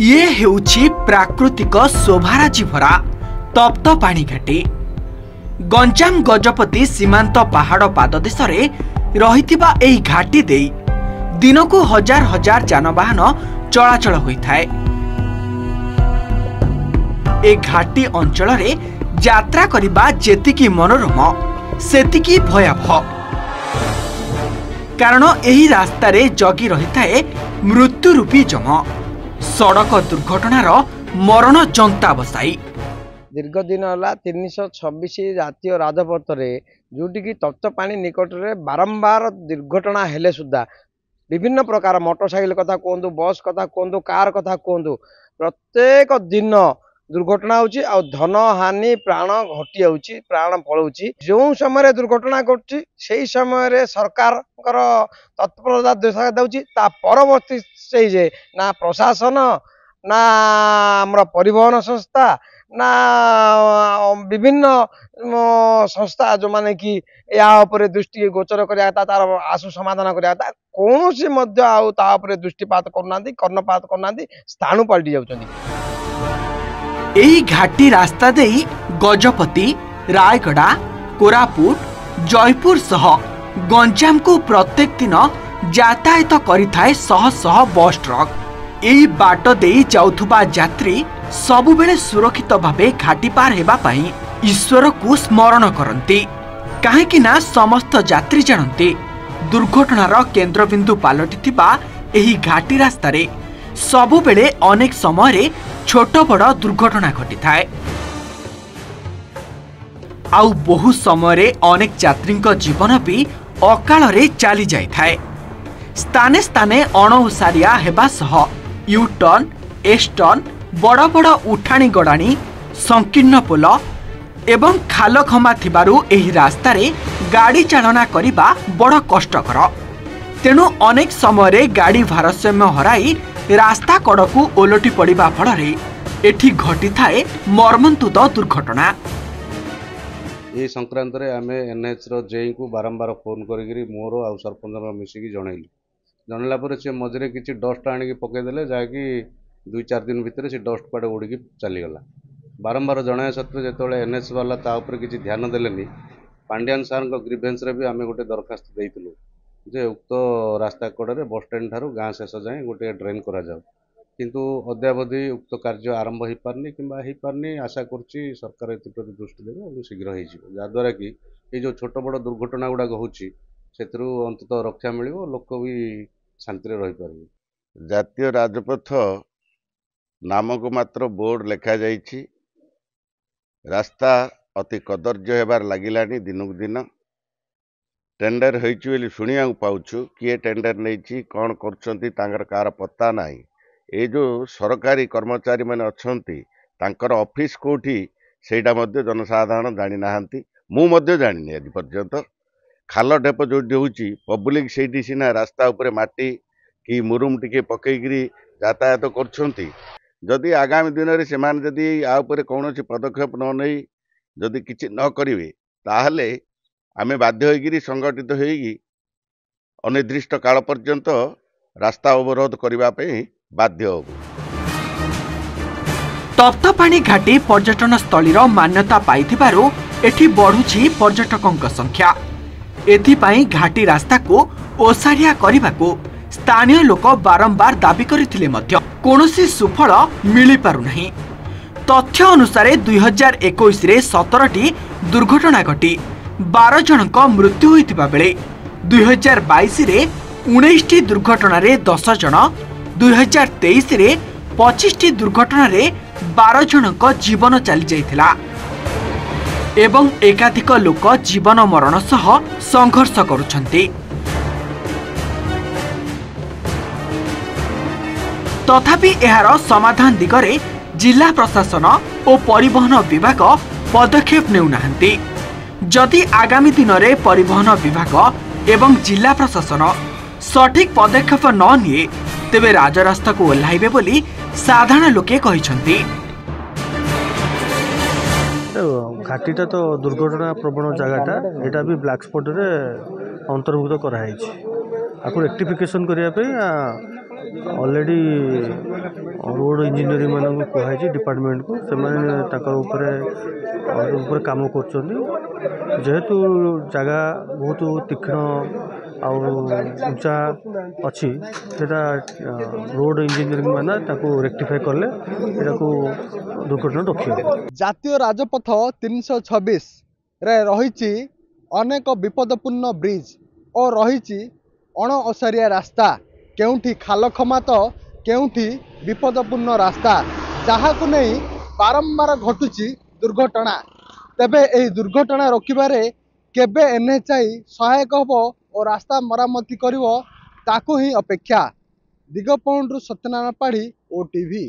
ये हेउछि प्राकृतिक शोभाराजी भरा तप्त पानी घाटी। गंजाम गजपति सीमांत पहाड़ पाददेश रहिथिबा एही घाटी देई दिनकु हजार हजार जानवाहन चलाचल होइथाय। ए घाटी अंचल रे यात्रा करिबा जेतिकी मनोरम सेतिकी भयावह, कारण एही रास्ता रे जगी रहिथाय मृत्यु रूपी जम। सड़क दुर्घटनार मरण जंता बसाई दीर्घ दिन है 326 जातीय राजपथ जोटि तप्त पानी निकट में बारंबार दुर्घटना हेले सुधा विभिन्न प्रकार मोटरसाइकिल कथा कहतु, बस कथा कहतु, कार कथा कहतु, प्रत्येक दिन दुर्घटना होची आ धन हानि प्राण घटी जाउची, प्राण पलाउची। जो समय दुर्घटना घटुची से समय सरकार तत्परता देखा जाउची। ता परवर्ती स्टेज ना प्रशासन ना हमरा परिवहन संस्था ना विभिन्न संस्था जो माने कि या उपरे दृष्टि गोचर करिया तार आशु समाधान करिया कौन सी मध्य आउ ता उपरे दृष्टिपात करनांती, कर्णपात करनांती, स्थाणु पलटि जाउचंदी। एही घाटी रास्ता देई गजपति, रायगड़ा, कोरापुट, जयपुर सह गंजाम को प्रत्येक दिन यातायात करिथाय शह शह बस ट्रक। एही बाट देई जाउथुबा यात्री सबुबेले सुरक्षित भावे घाटी पार हेबा पई ईश्वर को स्मरण करंती, काहेकि ना समस्त यात्री जानते दुर्घटनार केंद्रबिंदु पालटिथिबा एही घाटी रास्ता रे सबुबेले अनेक समय रे छोट बड़ दुर्घटना घटी आउ बहु समय रे अनेक यात्रीक जीवन भी अकाल रे चली जाय थाए। स्थाने स्थाने अणउसारिया हेबा सह यू टर्न, एस टर्न, बड़ बड़ उठाणी गड़ाणी, संकीर्ण पोल एवं खाल खमा थिबारु एही रास्ता रे गाड़ी चालना करिबा बड़ कष्टकर। तेणु अनेक समय रे गाड़ी भारसाम्य हराई रास्ता कड़कू ओलटी पड़िबा फଳରେ एठी घटी थाए मर्मन्तुद दुर्घटना। ये संक्रांत रे आमे एनएच रो जेई को बारंबार फोन करिगिरी मोर आ सरपंच मिसिकी जनैली। जनला पर से मझे किसी डस्ट आनिक पकईदे जहाँकि 2-4 दिन भितर से डस्ट पाड़े उड़िकी चलीगला। बारंबार जनाया सत्वे जो एनएच वाला ताऊपर किसी ध्यान देलेनी। पांड्यान सार ग्रीभेन्स रे भी आम गोटे दरखास्त देइथिलु जे उक्त रास्ता कड़े बस स्टैंड ठारू गाँ शेष जाए गोटे ड्रेन करा जाऊ, किंतु अद्यावधि उक्त कार्य आरंभ हो पारनी किंबा हो पारनी। आशा करुच्ची सरकार एप्रति दृष्टि देवे और शीघ्र हो जहाद्वारा कि ये जो छोट बड़ दुर्घटना गुड़ाक होची सेथुरु अंततः रक्षा मिलिबो, लोक भी शांति रही पारे। जातीय राजपथ नामक मात्र बोर्ड लेखा जाइछि। रास्ता अति कदर्य हेबार लागिलानी दिनकु दिन। टेंडर होइछि बोली सुनिया पाउछु, किए टेंडर नैछि कौन करछंती तांकर कार पत्ता नाही। ए जो सरकारी कर्मचारी माने अछंती तांकर ऑफिस कोठी सेटा मध्य जनसाधारण जानि नाहंती, मु मध्य जानिनी आज पर्यंत। खाल ढेप जोटी होउछि पब्लिक सेठी सिना रास्ता उपरे माटी कि मुरुम टिके पकईकरी यातायात करछंती। जदि आगामी दिन में सेमान जदि आ उपरे कौनसी पदक्षेप न नहीं जदि किछि न करिवे ताहले आमे बाध्य होइगिरी संगठित होइगी अनिर्दिष्ट काल पर्यंत रास्ता अवरोध करिबा पे बाध्य होबु। तप्तपाणी घाटी पर्यटन स्थलीर मान्यता पाइथिबारु एठी बढ़ुछि पर्यटकଙ୍କ संख्या। एथिपाई घाटी रास्ता को ओसारिया करबाको स्थानीय लोक बारंबार दाबी करथिले मध्य कोनोसी सुफल मिली पारु नहीं। तथ्य अनुसार 2021 रे 17टी दुर्घटना घटी 12 जनक मृत्यु होइतिबा बेले 2022 रे 19टी दुर्घटना रे 10 जन, 2023 रे 25टी दुर्घटना रे 12 जनक जीवन चली जाइथिला एवं एकाधिक लोक जीवन मरण सह संघर्ष करुछन्ति। तथापि एहार समाधान दिगरे जिला प्रशासन और परिवहन विभाग पदक्षेप नेउनाहंती। जदि आगामी दिन में परिवहन विभाग एवं जिला प्रशासन सठिक पदक्षेप न निए तेबे राजरास्ता को ओह्लाइबे बोली साधारण लोके कहिसंती। घाटीटा तो दुर्घटना प्रवण जगहटा एटा भी ब्लैक स्पॉट रे अंतर्भुक्त कराई। आपको रेक्टिफिकेशन करने ऑलरेडी रोड इंजीनियरिंग मान कहुई डिपार्टमेंट को से काम कर जेहेतु जगह बहुत तीक्ष्ण उंचा अच्छी सेटा रोड इंजीनियरिंग माना रेक्टिफाई कले दुर्घटना रोक जातीय राजपथ 326 रे रही अनेक विपदपूर्ण ब्रिज और रही अण ओसारिया रास्ता केउठी खाल खमात केउठी विपदपूर्ण रास्ता जहाँ को नहीं बारंबार घटुची दुर्घटना। तेबे एही दुर्घटना रोकिबारे केबे एनएचआई सहायक हबो और रास्ता मरामती करिवो ताकू ही अपेक्षा। दिगपहंडू सत्यनारायण पाढ़ी, ओटीवी।